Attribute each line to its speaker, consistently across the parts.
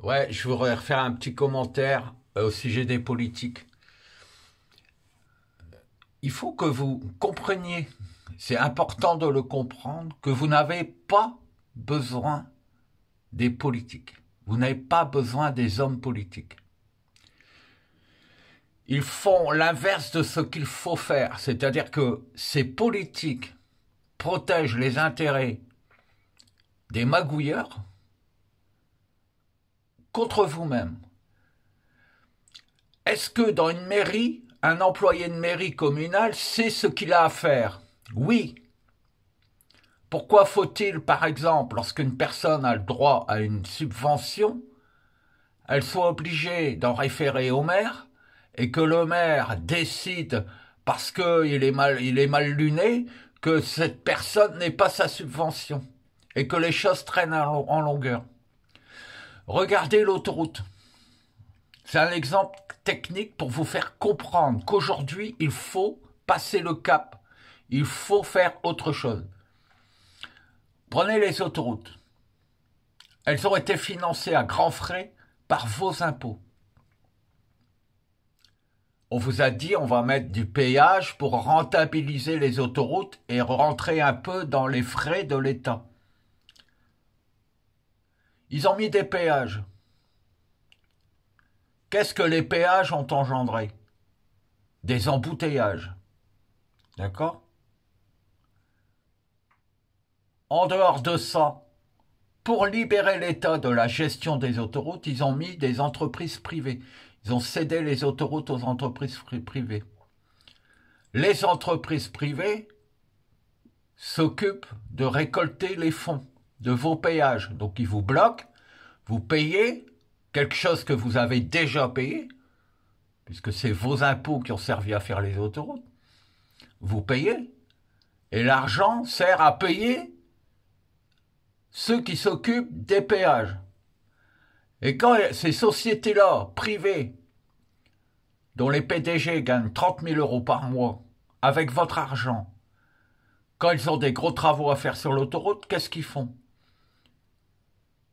Speaker 1: Ouais, je voudrais refaire un petit commentaire au sujet des politiques. Il faut que vous compreniez, c'est important de le comprendre, que vous n'avez pas besoin des politiques. Vous n'avez pas besoin des hommes politiques. Ils font l'inverse de ce qu'il faut faire, c'est-à-dire que ces politiques protègent les intérêts des magouilleurs contre vous-même. Est-ce que dans une mairie, un employé de mairie communale sait ce qu'il a à faire? Oui. Pourquoi faut-il, par exemple, lorsqu'une personne a le droit à une subvention, elle soit obligée d'en référer au maire et que le maire décide, parce qu'il est mal luné, que cette personne n'ait pas sa subvention et que les choses traînent en longueur? Regardez l'autoroute. C'est un exemple technique pour vous faire comprendre qu'aujourd'hui, il faut passer le cap. Il faut faire autre chose. Prenez les autoroutes. Elles ont été financées à grands frais par vos impôts. On vous a dit on va mettre du péage pour rentabiliser les autoroutes et rentrer un peu dans les frais de l'État. Ils ont mis des péages. Qu'est-ce que les péages ont engendré? Des embouteillages. D'accord? En dehors de ça, pour libérer l'État de la gestion des autoroutes, ils ont mis des entreprises privées. Ils ont cédé les autoroutes aux entreprises privées. Les entreprises privées s'occupent de récolter les fonds de vos péages. Donc ils vous bloquent, vous payez quelque chose que vous avez déjà payé, puisque c'est vos impôts qui ont servi à faire les autoroutes. Vous payez, et l'argent sert à payer ceux qui s'occupent des péages. Et quand ces sociétés-là, privées, dont les PDG gagnent 30 000 euros par mois, avec votre argent, quand ils ont des gros travaux à faire sur l'autoroute, qu'est-ce qu'ils font?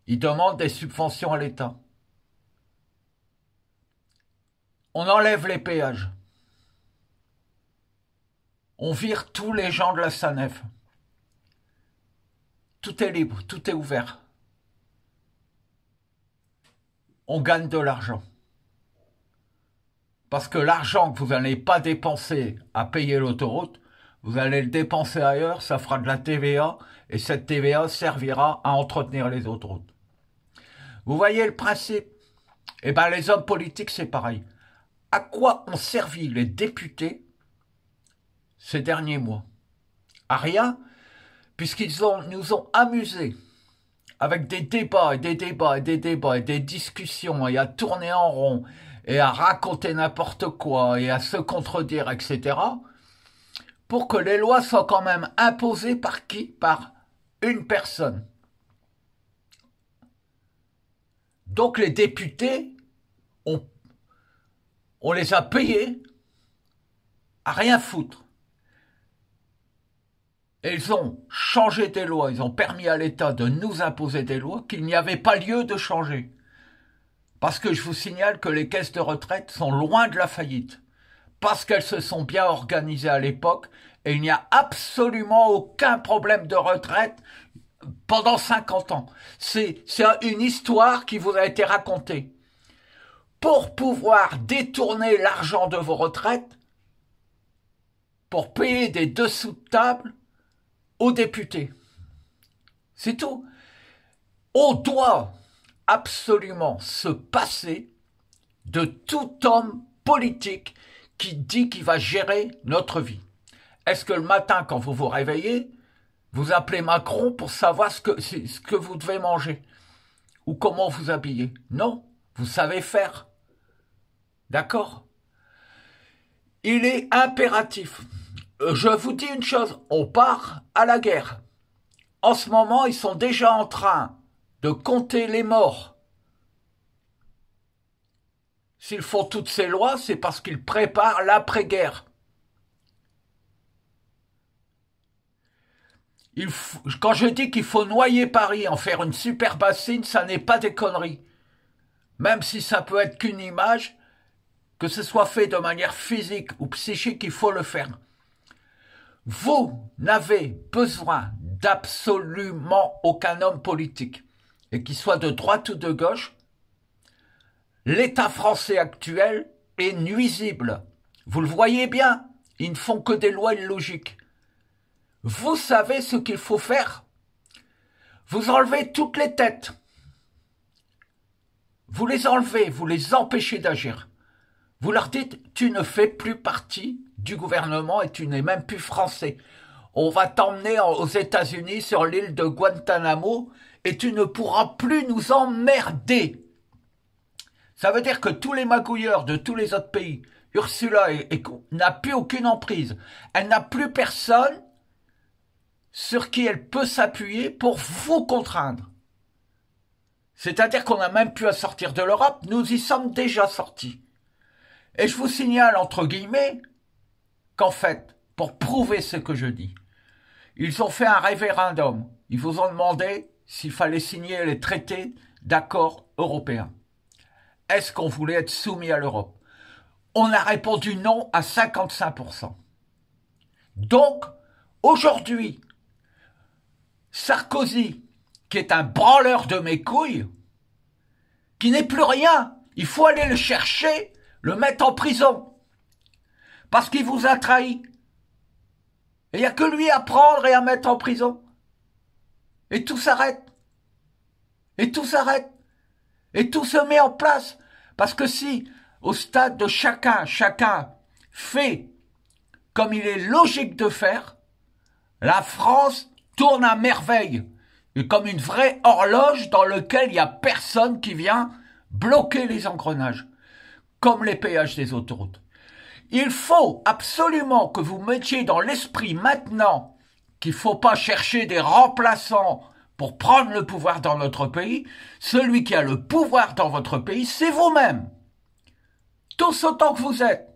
Speaker 1: Ils demandent des subventions à l'État. On enlève les péages. On vire tous les gens de la SANEF. Tout est libre, tout est ouvert. On gagne de l'argent. Parce que l'argent que vous n'allez pas dépenser à payer l'autoroute, vous allez le dépenser ailleurs, ça fera de la TVA, et cette TVA servira à entretenir les autoroutes. Vous voyez le principe? Eh bien, les hommes politiques, c'est pareil. À quoi ont servi les députés ces derniers mois? À rien, puisqu'ils nous ont amusés avec des débats et des débats et des débats et des discussions et à tourner en rond et à raconter n'importe quoi et à se contredire, etc., pour que les lois soient quand même imposées par qui? Par une personne. Donc les députés, on, on les a payés à rien foutre. Et ils ont changé des lois, ils ont permis à l'État de nous imposer des lois qu'il n'y avait pas lieu de changer. Parce que je vous signale que les caisses de retraite sont loin de la faillite. Parce qu'elles se sont bien organisées à l'époque et il n'y a absolument aucun problème de retraite pendant 50 ans. C'est une histoire qui vous a été racontée. Pour pouvoir détourner l'argent de vos retraites, pour payer des dessous de table aux députés. C'est tout. On doit absolument se passer de tout homme politique qui dit qu'il va gérer notre vie. Est-ce que le matin, quand vous vous réveillez, vous appelez Macron pour savoir ce que vous devez manger ou comment vous habiller? Non, vous savez faire. D'accord? Il est impératif. Je vous dis une chose, on part à la guerre. En ce moment, ils sont déjà en train de compter les morts. S'ils font toutes ces lois, c'est parce qu'ils préparent l'après-guerre. Quand je dis qu'il faut noyer Paris, en faire une super bassine, ça n'est pas des conneries. même si ça peut être qu'une image, que ce soit fait de manière physique ou psychique, il faut le faire. Vous n'avez besoin d'absolument aucun homme politique, et qu'il soit de droite ou de gauche. L'État français actuel est nuisible. Vous le voyez bien, ils ne font que des lois illogiques. Vous savez ce qu'il faut faire. Vous enlevez toutes les têtes. Vous les enlevez, vous les empêchez d'agir. Vous leur dites, tu ne fais plus partie du gouvernement et tu n'es même plus français. On va t'emmener aux États-Unis sur l'île de Guantanamo et tu ne pourras plus nous emmerder. Ça veut dire que tous les magouilleurs de tous les autres pays, Ursula n'a plus aucune emprise. Elle n'a plus personne sur qui elle peut s'appuyer pour vous contraindre. C'est-à-dire qu'on n'a même plus à sortir de l'Europe, nous y sommes déjà sortis. Et je vous signale, entre guillemets, qu'en fait, pour prouver ce que je dis, ils ont fait un référendum. Ils vous ont demandé s'il fallait signer les traités d'accord européens. Est-ce qu'on voulait être soumis à l'Europe? On a répondu non à 55%. Donc, aujourd'hui, Sarkozy, qui est un branleur de mes couilles, qui n'est plus rien, il faut aller le chercher, le mettre en prison, parce qu'il vous a trahi. Et il n'y a que lui à prendre et à mettre en prison. Et tout s'arrête. Et tout s'arrête. Et tout se met en place. Parce que si, au stade de chacun fait comme il est logique de faire, la France tourne à merveille. Et comme une vraie horloge dans laquelle il n'y a personne qui vient bloquer les engrenages. Comme les péages des autoroutes. Il faut absolument que vous mettiez dans l'esprit maintenant qu'il ne faut pas chercher des remplaçants pour prendre le pouvoir dans notre pays. Celui qui a le pouvoir dans votre pays, c'est vous-même. Tous autant que vous êtes.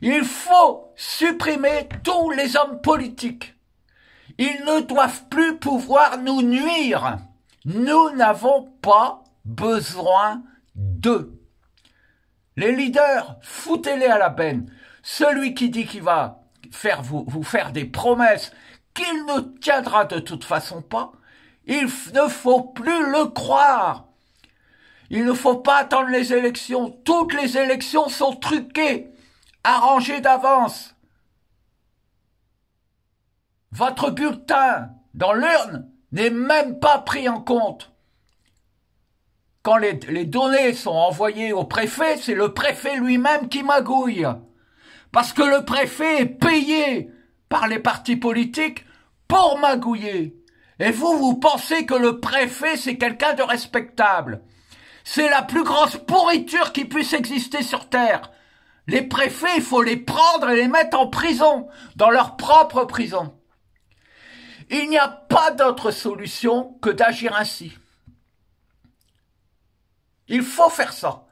Speaker 1: Il faut supprimer tous les hommes politiques. Ils ne doivent plus pouvoir nous nuire. Nous n'avons pas besoin d'eux. Les leaders, foutez-les à la benne. Celui qui dit qu'il va vous faire des promesses qu'il ne tiendra de toute façon pas, il ne faut plus le croire. Il ne faut pas attendre les élections. Toutes les élections sont truquées, arrangées d'avance. Votre bulletin dans l'urne n'est même pas pris en compte. Quand les données sont envoyées au préfet, c'est le préfet lui-même qui magouille. Parce que le préfet est payé par les partis politiques pour magouiller. Et vous pensez que le préfet, c'est quelqu'un de respectable. C'est la plus grosse pourriture qui puisse exister sur Terre. Les préfets, il faut les prendre et les mettre en prison, dans leur propre prison. Il n'y a pas d'autre solution que d'agir ainsi. Il faut faire ça.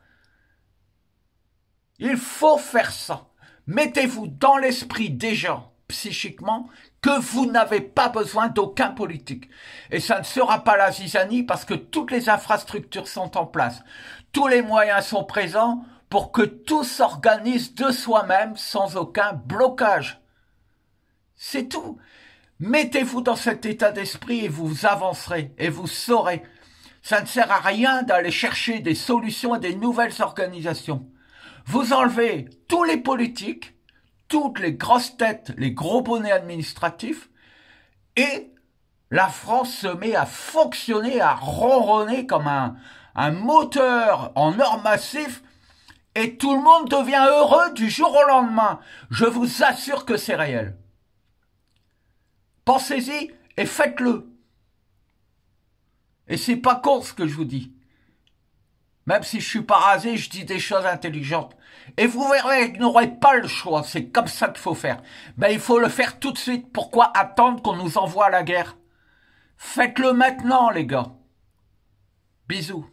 Speaker 1: Il faut faire ça. Mettez-vous dans l'esprit des gens, psychiquement, que vous n'avez pas besoin d'aucun politique. Et ça ne sera pas la zizanie parce que toutes les infrastructures sont en place. Tous les moyens sont présents pour que tout s'organise de soi-même sans aucun blocage. C'est tout. Mettez-vous dans cet état d'esprit et vous avancerez et vous saurez. Ça ne sert à rien d'aller chercher des solutions et des nouvelles organisations. Vous enlevez tous les politiques, toutes les grosses têtes, les gros bonnets administratifs, et la France se met à fonctionner, à ronronner comme un moteur en or massif, et tout le monde devient heureux du jour au lendemain. Je vous assure que c'est réel. Pensez-y et faites-le. Et c'est pas con ce que je vous dis. Même si je suis pas rasé, je dis des choses intelligentes. Et vous verrez, vous n'aurez pas le choix. C'est comme ça qu'il faut faire. Mais il faut le faire tout de suite. Pourquoi attendre qu'on nous envoie à la guerre? Faites-le maintenant, les gars. Bisous.